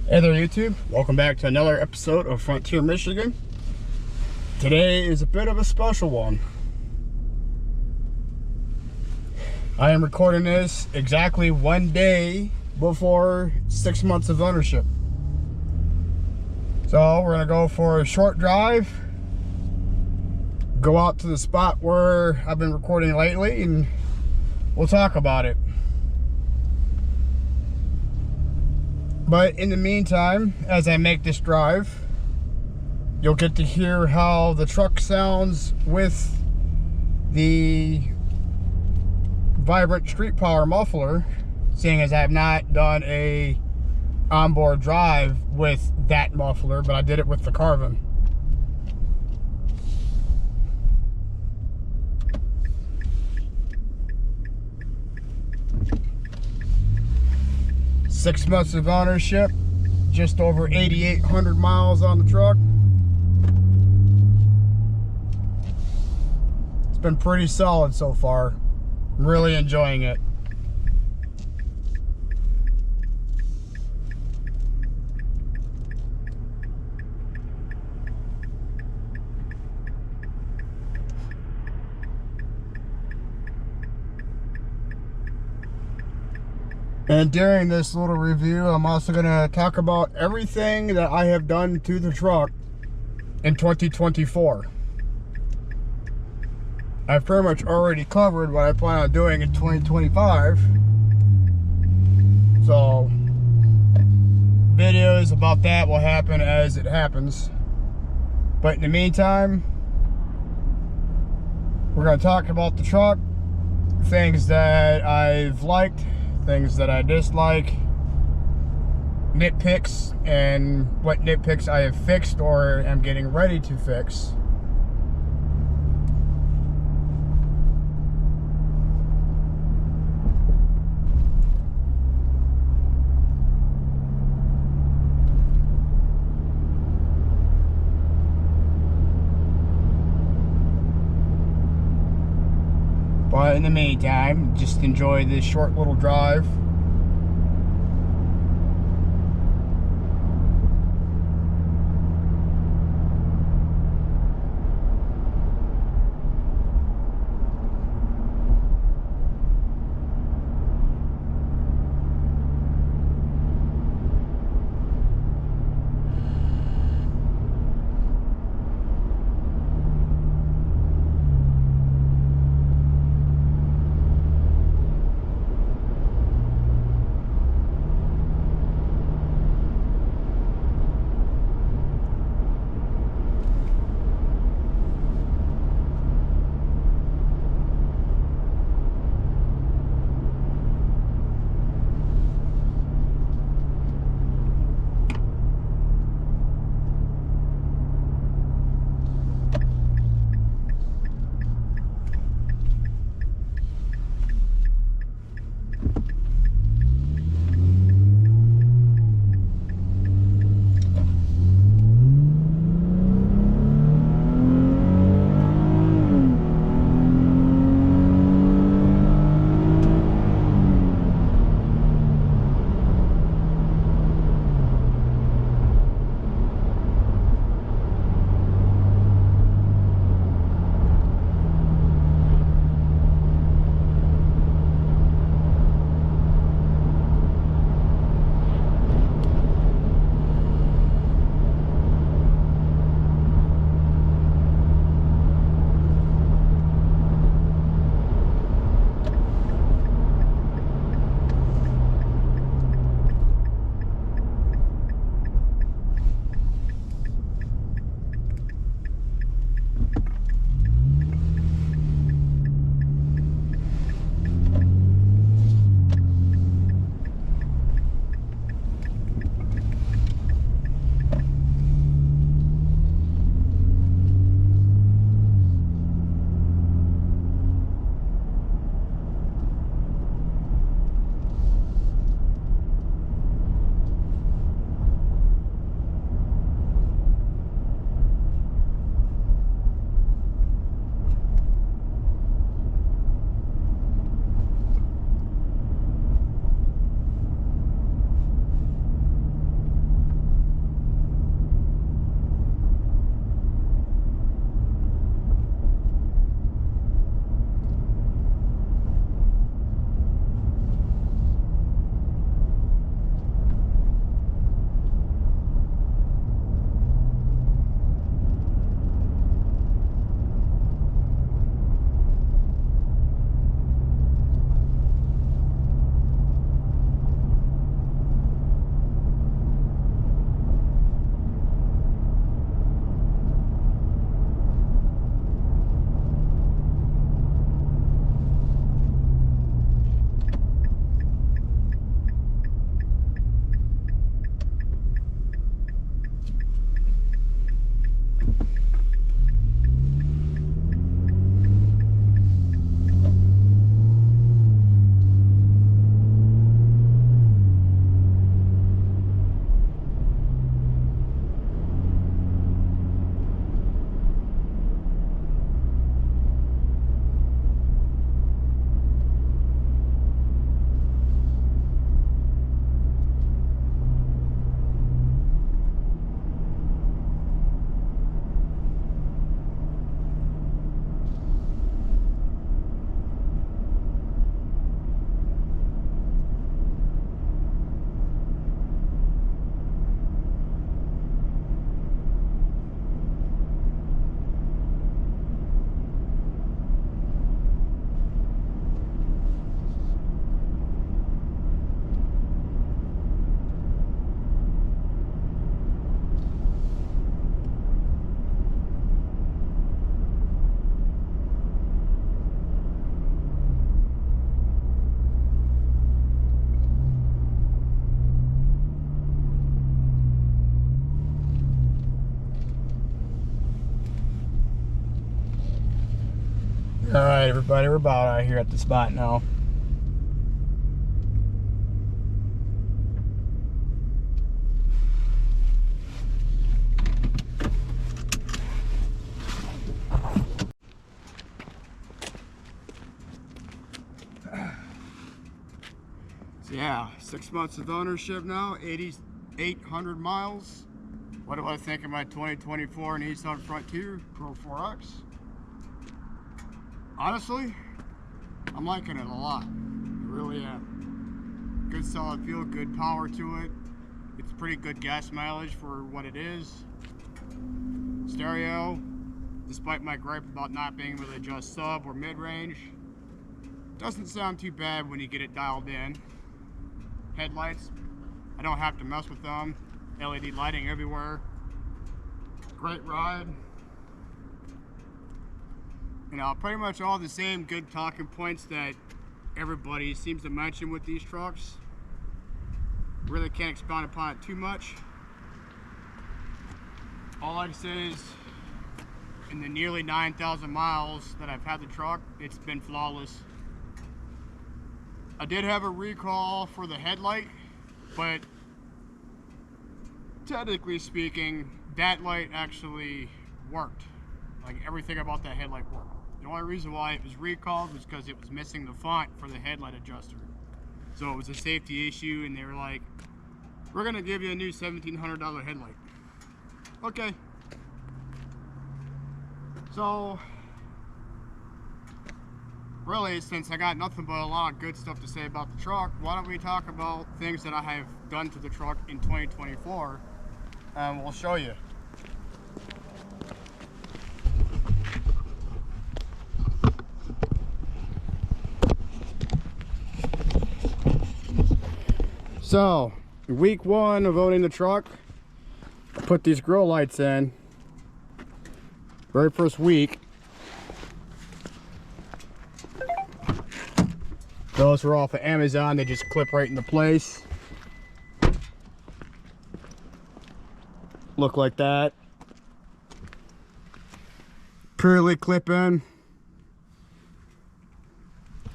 Hey there YouTube, welcome back to another episode of Frontier Michigan. Today is a bit of a special one. I am recording this exactly one day before 6 months of ownership. So we're gonna go for a short drive, go out to the spot where I've been recording lately, and we'll talk about it. But in the meantime, as I make this drive, you'll get to hear how the truck sounds with the Vibrant Street Power muffler, seeing as I have not done a onboard drive with that muffler, but I did it with the Carvin. Six months of ownership, just over 8,800 miles on the truck. It's been pretty solid so far. I'm really enjoying it. And during this little review, I'm also going to talk about everything that I have done to the truck in 2024. I've pretty much already covered what I plan on doing in 2025. So, videos about that will happen as it happens. But in the meantime, we're going to talk about the truck, things that I've liked, things that I dislike, nitpicks, and what nitpicks I have fixed or am getting ready to fix. But in the meantime, just enjoy this short little drive. All right, everybody, we're about out here at the spot now. So yeah, 6 months of ownership now, 8,800 miles. What do I think of my 2024 Nissan Frontier Pro-4X? Honestly, I'm liking it a lot. I really am. Good solid fuel, good power to it. It's pretty good gas mileage for what it is. Stereo, despite my gripe about not being able to adjust sub or mid-range, doesn't sound too bad when you get it dialed in. Headlights, I don't have to mess with them. LED lighting everywhere. Great ride. You know, pretty much all the same good talking points that everybody seems to mention with these trucks. Really can't expound upon it too much. All I can say is, in the nearly 9,000 miles that I've had the truck, it's been flawless. I did have a recall for the headlight, but technically speaking, that light actually worked. Like, everything about that headlight worked. The only reason why it was recalled was because it was missing the font for the headlight adjuster. So it was a safety issue, and they were like, we're gonna give you a new $1,700 headlight. Okay. So, really, since I got nothing but a lot of good stuff to say about the truck, why don't we talk about things that I have done to the truck in 2024, and we'll show you. So, week 1 of owning the truck, I put these grill lights in. Very first week. Those were off of Amazon, they just clip right into place. Look like that. Purely clip in.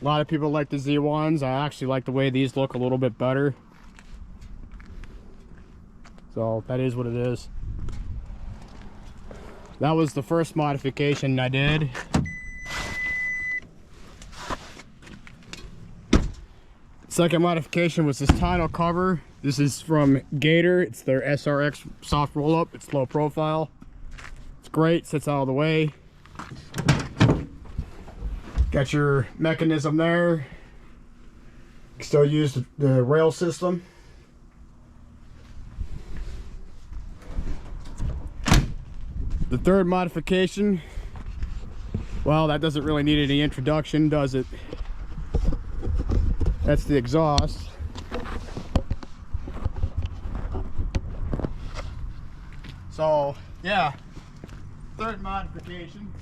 A lot of people like the Z1s. I actually like the way these look a little bit better. So that is what it is. That was the first modification I did. Second modification was this tonneau cover. This is from Gator. It's their SRX soft roll-up. It's low profile. It's great, sits out of the way. Got your mechanism there. You can still use the rail system. The third modification, well, that doesn't really need any introduction, does it? That's the exhaust. So, yeah, third modification.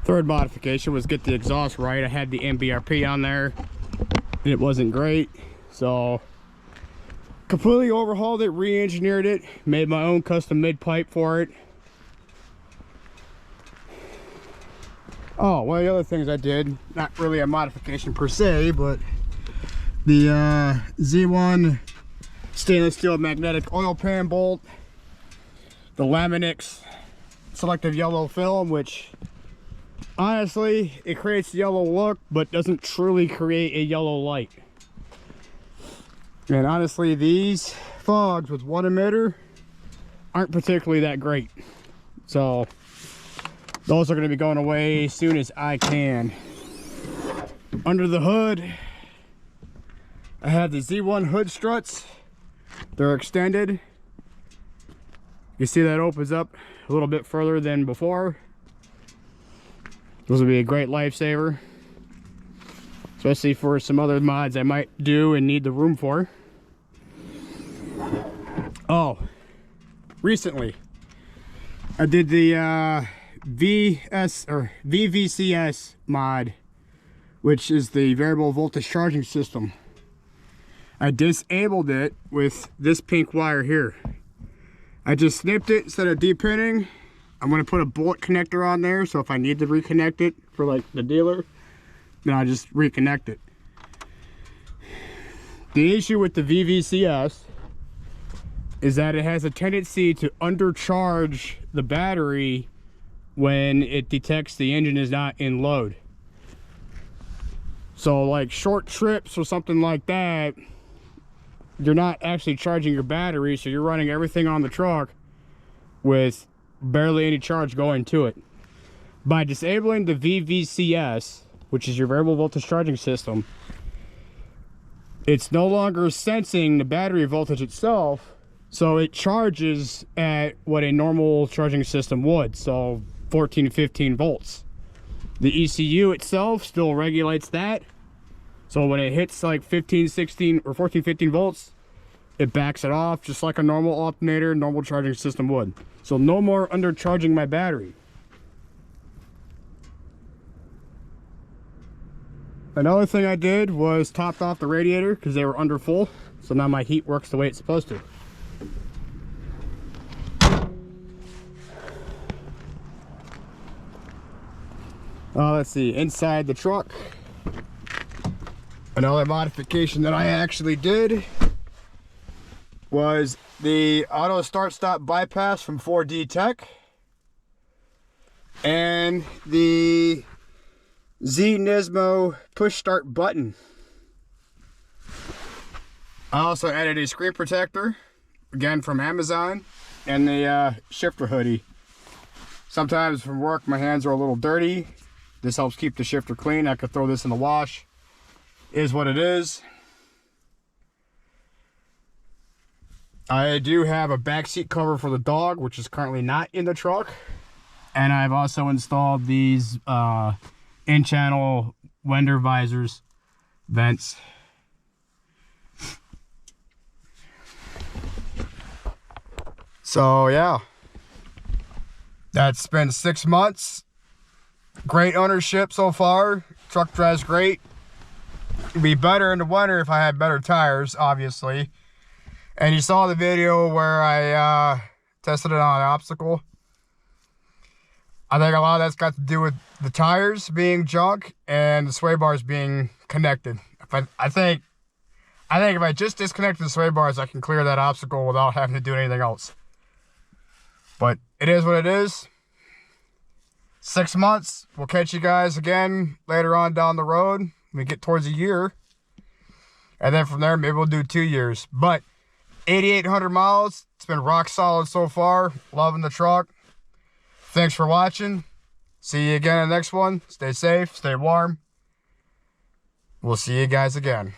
Third modification was get the exhaust right. I had the MBRP on there and it wasn't great, so completely overhauled it, re-engineered it, made my own custom mid pipe for it. Oh, one of the other things I did, not really a modification per se, but the Z1 stainless steel magnetic oil pan bolt, the Laminix selective yellow film, which honestly, it creates a yellow look, but doesn't truly create a yellow light. And honestly, these fogs with one emitter aren't particularly that great. So, those are going to be going away as soon as I can. Under the hood, I have the Z1 hood struts. They're extended. You see that opens up a little bit further than before. This will be a great lifesaver, especially for some other mods I might do and need the room for. Oh, recently I did the VVCS mod, which is the variable voltage charging system. I disabled it with this pink wire here. I just snipped it instead of depinning. I'm going to put a bullet connector on there, so if I need to reconnect it for like the dealer, then I just reconnect it. The issue with the VVCS is that it has a tendency to undercharge the battery when it detects the engine is not in load. So like short trips or something like that, you're not actually charging your battery, so you're running everything on the truck with barely any charge going to it. By disabling the VVCS, which is your variable voltage charging system, it's no longer sensing the battery voltage itself, so it charges at what a normal charging system would, so 14 to 15 volts. The ECU itself still regulates that, so when it hits like 15, 16 or 14, 15 volts, it backs it off just like a normal alternator, normal charging system would. So no more undercharging my battery. Another thing I did was topped off the radiator because they were under full, so now my heat works the way it's supposed to. Let's see, inside the truck, another modification that I actually did was the auto start stop bypass from 4D Tech and the Z Nismo push start button. I also added a screen protector, again from Amazon, and the shifter hoodie. Sometimes from work my hands are a little dirty. This helps keep the shifter clean. I could throw this in the wash. Is what it is. I do have a back seat cover for the dog, which is currently not in the truck. And I've also installed these in-channel Wender visors, vents. So yeah, that's been 6 months. Great ownership so far. Truck drives great. It'd be better in the winter if I had better tires, obviously. And you saw the video where I tested it on an obstacle. I think a lot of that's got to do with the tires being junk and the sway bars being connected. I think if I just disconnect the sway bars, I can clear that obstacle without having to do anything else. But it is what it is. 6 months. We'll catch you guys again later on down the road when we get towards a year. And then from there, maybe we'll do 2 years. But 8,800 miles. It's been rock solid so far. Loving the truck. Thanks for watching. See you again in the next one. Stay safe. Stay warm. We'll see you guys again.